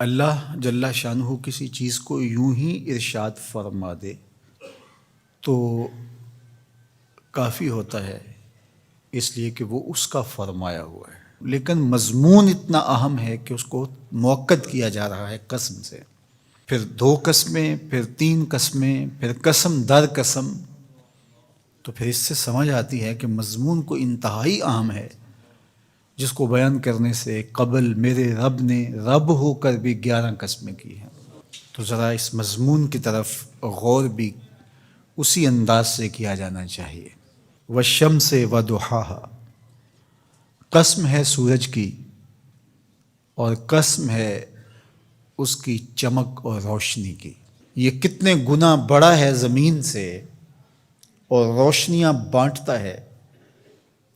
اللہ جل شانہ کسی چیز کو یوں ہی ارشاد فرما دے تو کافی ہوتا ہے، اس لیے کہ وہ اس کا فرمایا ہوا ہے، لیکن مضمون اتنا اہم ہے کہ اس کو موقت کیا جا رہا ہے قسم سے، پھر 2 قسمیں، پھر 3 قسمیں، پھر قسم در قسم، تو پھر اس سے سمجھ آتی ہے کہ مضمون کو انتہائی اہم ہے، جس کو بیان کرنے سے قبل میرے رب نے رب ہو کر بھی 11 قسمیں کی ہیں۔ تو ذرا اس مضمون کی طرف غور بھی اسی انداز سے کیا جانا چاہیے۔ والشمس وضحاها، قسم ہے سورج کی اور قسم ہے اس کی چمک اور روشنی کی۔ یہ کتنے گنا بڑا ہے زمین سے اور روشنیاں بانٹتا ہے،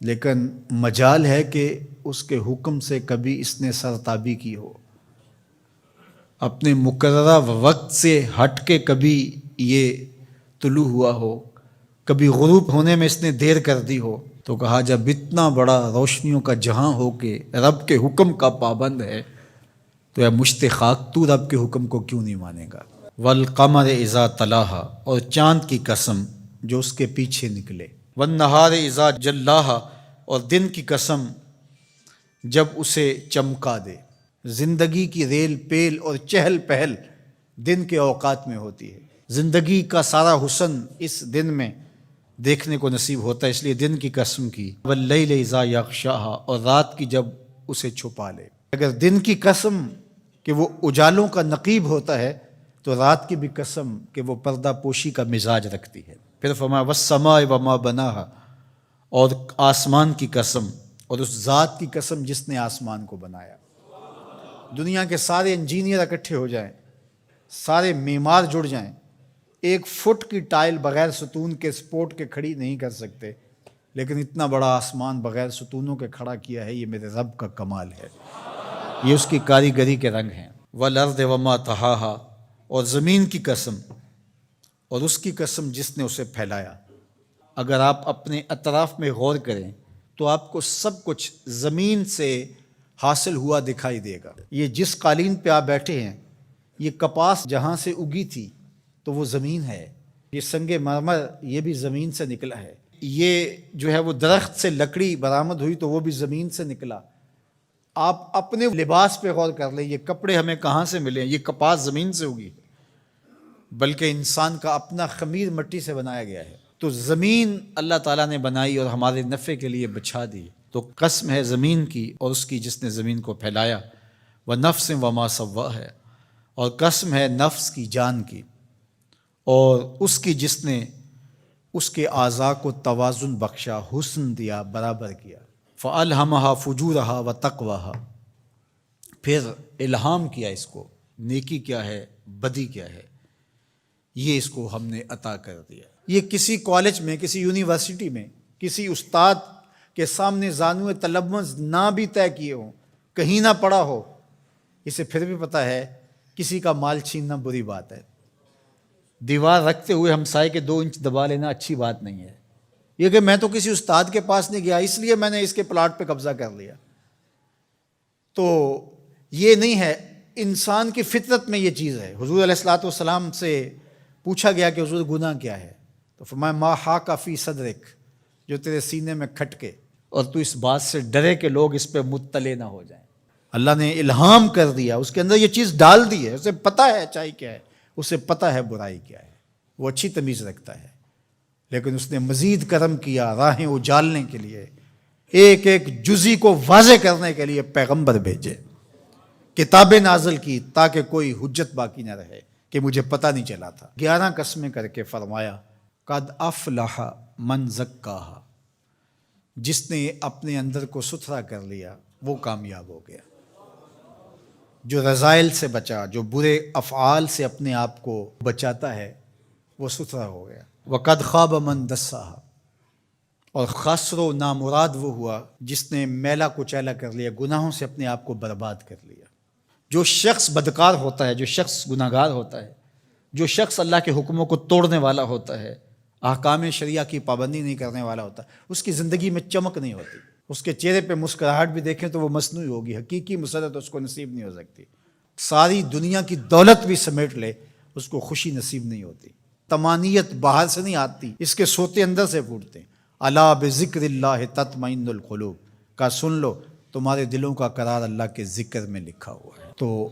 لیکن مجال ہے کہ اس کے حکم سے کبھی اس نے سرتابی کی ہو، اپنے مقررہ وقت سے ہٹ کے کبھی یہ طلوع ہوا ہو، کبھی غروب ہونے میں اس نے دیر کر دی ہو۔ تو کہا جب اتنا بڑا روشنیوں کا جہاں ہو کے رب کے حکم کا پابند ہے تو یا مشت خاک تو رب کے حکم کو کیوں نہیں مانے گا۔ والقمر اذا تلاہا، اور چاند کی قسم جو اس کے پیچھے نکلے۔ والنہار اذا جلاہا، اور دن کی قسم جب اسے چمکا دے۔ زندگی کی ریل پیل اور چہل پہل دن کے اوقات میں ہوتی ہے، زندگی کا سارا حسن اس دن میں دیکھنے کو نصیب ہوتا ہے، اس لیے دن کی قسم کی۔ واللیل اذا یغشاہا، اور رات کی جب اسے چھپا لے۔ اگر دن کی قسم کہ وہ اجالوں کا نقیب ہوتا ہے تو رات کی بھی قسم کہ وہ پردہ پوشی کا مزاج رکھتی ہے۔ پھر فرمایا والسماء وما بناہا، اور آسمان کی قسم اور اس ذات کی قسم جس نے آسمان کو بنایا۔ دنیا کے سارے انجینئر اکٹھے ہو جائیں، سارے معمار جڑ جائیں، 1 فٹ کی ٹائل بغیر ستون کے سپورٹ کے کھڑی نہیں کر سکتے، لیکن اتنا بڑا آسمان بغیر ستونوں کے کھڑا کیا ہے، یہ میرے رب کا کمال ہے، یہ اس کی کاریگری کے رنگ ہیں۔ والارض وما طحاہا، اور زمین کی قسم اور اس کی قسم جس نے اسے پھیلایا۔ اگر آپ اپنے اطراف میں غور کریں تو آپ کو سب کچھ زمین سے حاصل ہوا دکھائی دے گا۔ یہ جس قالین پہ آپ بیٹھے ہیں، یہ کپاس جہاں سے اگی تھی تو وہ زمین ہے، یہ سنگ مرمر یہ بھی زمین سے نکلا ہے، یہ جو ہے وہ درخت سے لکڑی برآمد ہوئی تو وہ بھی زمین سے نکلا۔ آپ اپنے لباس پہ غور کر لیں، یہ کپڑے ہمیں کہاں سے ملے ہیں؟ یہ کپاس زمین سے اگی، بلکہ انسان کا اپنا خمیر مٹی سے بنایا گیا ہے۔ تو زمین اللہ تعالیٰ نے بنائی اور ہمارے نفع کے لیے بچھا دی، تو قسم ہے زمین کی اور اس کی جس نے زمین کو پھیلایا۔ ونفس وما سواہا، ہے اور قسم ہے نفس کی، جان کی، اور اس کی جس نے اس کے اعضاء کو توازن بخشا، حسن دیا، برابر کیا۔ فالہمہا فجورہا وتقواہا، پھر الہام کیا اس کو، نیکی کیا ہے، بدی کیا ہے، یہ اس کو ہم نے عطا کر دیا۔ یہ کسی کالج میں، کسی یونیورسٹی میں، کسی استاد کے سامنے زانوِ تلمذ نہ بھی طے کیے ہوں، کہیں نہ پڑھا ہو، اسے پھر بھی پتہ ہے کسی کا مال چھیننا بری بات ہے، دیوار رکھتے ہوئے ہمسائے کے 2 انچ دبا لینا اچھی بات نہیں ہے۔ یہ کہ میں تو کسی استاد کے پاس نہیں گیا اس لیے میں نے اس کے پلاٹ پہ قبضہ کر لیا، تو یہ نہیں ہے۔ انسان کی فطرت میں یہ چیز ہے۔ حضور علیہ الصلوۃ والسلام سے پوچھا گیا کہ حضور گناہ کیا ہے، تو فرمایا ما حاک فی صدرک، جو تیرے سینے میں کھٹکے اور تو اس بات سے ڈرے کہ لوگ اس پہ مطلع نہ ہو جائیں۔ اللہ نے الہام کر دیا، اس کے اندر یہ چیز ڈال دی ہے، اسے پتہ ہے اچائی کیا ہے، اسے پتہ ہے برائی کیا ہے، وہ اچھی تمیز رکھتا ہے، لیکن اس نے مزید کرم کیا راہیں اجالنے کے لیے، ایک ایک جزی کو واضح کرنے کے لیے پیغمبر بھیجے، کتابیں نازل کی تاکہ کوئی حجت باقی نہ رہے کہ مجھے پتہ نہیں چلا تھا۔ 11 قسمیں کر کے فرمایا قد افلح من زکاہا، جس نے اپنے اندر کو ستھرا کر لیا وہ کامیاب ہو گیا، جو رذائل سے بچا، جو برے افعال سے اپنے آپ کو بچاتا ہے وہ ستھرا ہو گیا۔ وقد خاب من دساہا، اور خسر و نامراد وہ ہوا جس نے میلا کچیلا کر لیا، گناہوں سے اپنے آپ کو برباد کر لیا۔ جو شخص بدکار ہوتا ہے، جو شخص گناہگار ہوتا ہے، جو شخص اللہ کے حکموں کو توڑنے والا ہوتا ہے، احکام شریعہ کی پابندی نہیں کرنے والا ہوتا، اس کی زندگی میں چمک نہیں ہوتی، اس کے چہرے پہ مسکراہٹ بھی دیکھیں تو وہ مصنوعی ہوگی، حقیقی مسرت اس کو نصیب نہیں ہو سکتی۔ ساری دنیا کی دولت بھی سمیٹ لے اس کو خوشی نصیب نہیں ہوتی. طمانیت باہر سے نہیں آتی، اس کے سوتے اندر سے پھوٹتے ہیں. الا بذکر اللہ تطمئن القلوب کا سن لو، تمہارے دلوں کا قرار اللہ کے ذکر میں لکھا ہوا ہے. تو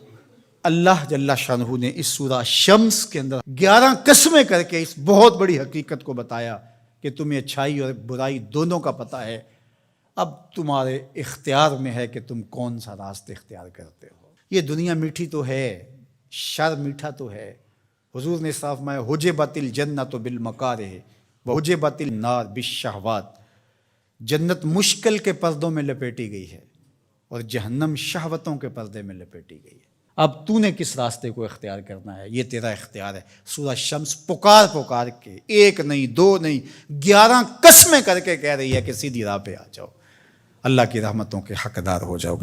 اللہ جل شانہ نے اس سورہ شمس کے اندر 11 قسمیں کر کے اس بہت بڑی حقیقت کو بتایا کہ تمہیں اچھائی اور برائی دونوں کا پتہ ہے. اب تمہارے اختیار میں ہے کہ تم کون سا راستہ اختیار کرتے ہو. یہ دنیا میٹھی تو ہے، شر میٹھا تو ہے. حضور نے صاف فرمایا حجبت الجنت بالمکارہ وحجبت النار بالشہوات. جنت مشکل کے پردوں میں لپیٹی گئی ہے اور جہنم شہوتوں کے پردے میں لپیٹی گئی ہے. اب تو نے کس راستے کو اختیار کرنا ہے، یہ تیرا اختیار ہے. سورہ شمس پکار کے ایک نہیں، دو نہیں، 11 قسمیں کر کے کہہ رہی ہے کہ سیدھی راہ پہ آ جاؤ، اللہ کی رحمتوں کے حقدار ہو جاؤ گے.